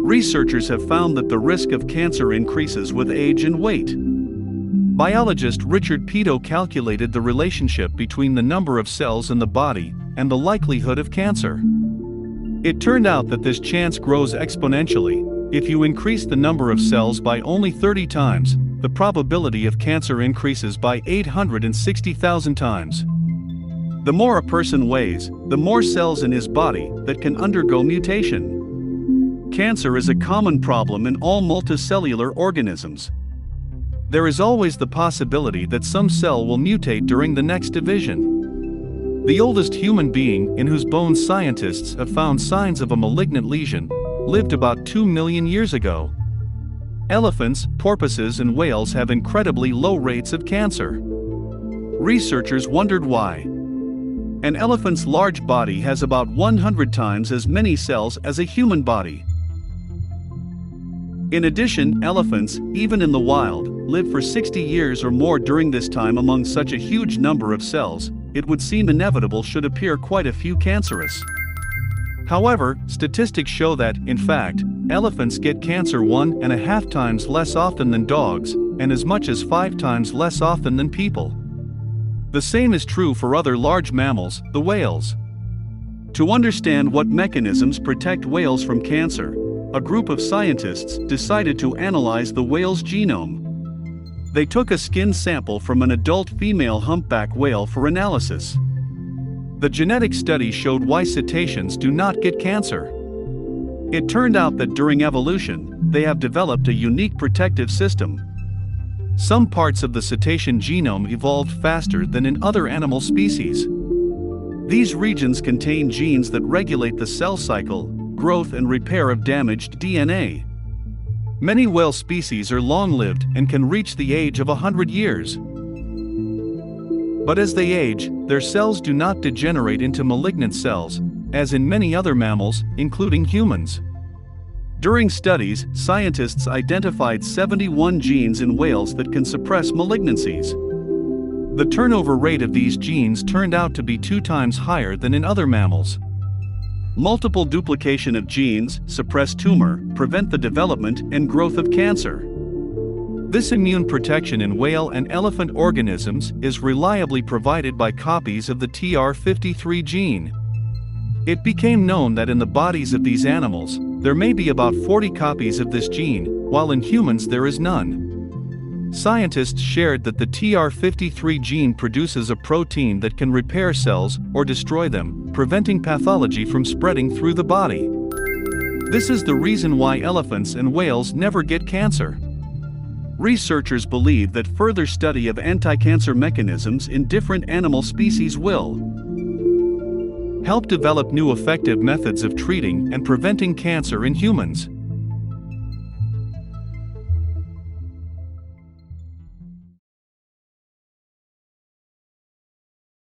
Researchers have found that the risk of cancer increases with age and weight. Biologist Richard Peto calculated the relationship between the number of cells in the body and the likelihood of cancer. It turned out that this chance grows exponentially. If you increase the number of cells by only 30 times, the probability of cancer increases by 860,000 times. The more a person weighs, the more cells in his body that can undergo mutation. Cancer is a common problem in all multicellular organisms. There is always the possibility that some cell will mutate during the next division. The oldest human being, in whose bones scientists have found signs of a malignant lesion, lived about 2 million years ago. Elephants, porpoises, and whales have incredibly low rates of cancer. Researchers wondered why. An elephant's large body has about 100 times as many cells as a human body. In addition, elephants, even in the wild, live for 60 years or more. During this time, among such a huge number of cells, it would seem inevitable should appear quite a few cancerous. However, statistics show that, in fact, elephants get cancer 1.5 times less often than dogs, and as much as 5 times less often than people. The same is true for other large mammals, the whales. To understand what mechanisms protect whales from cancer, a group of scientists decided to analyze the whale's genome. They took a skin sample from an adult female humpback whale for analysis. The genetic study showed why cetaceans do not get cancer. It turned out that during evolution, they have developed a unique protective system. Some parts of the cetacean genome evolved faster than in other animal species. These regions contain genes that regulate the cell cycle, growth, and repair of damaged DNA. Many whale species are long-lived and can reach the age of 100 years. But as they age, their cells do not degenerate into malignant cells, as in many other mammals, including humans. During studies, scientists identified 71 genes in whales that can suppress malignancies. The turnover rate of these genes turned out to be 2 times higher than in other mammals. Multiple duplication of genes suppress tumor, prevent the development and growth of cancer. This immune protection in whale and elephant organisms is reliably provided by copies of the TR53 gene. It became known that in the bodies of these animals, there may be about 40 copies of this gene, while in humans there is none. Scientists shared that the TR53 gene produces a protein that can repair cells or destroy them, preventing pathology from spreading through the body. This is the reason why elephants and whales never get cancer. Researchers believe that further study of anti-cancer mechanisms in different animal species will help develop new effective methods of treating and preventing cancer in humans.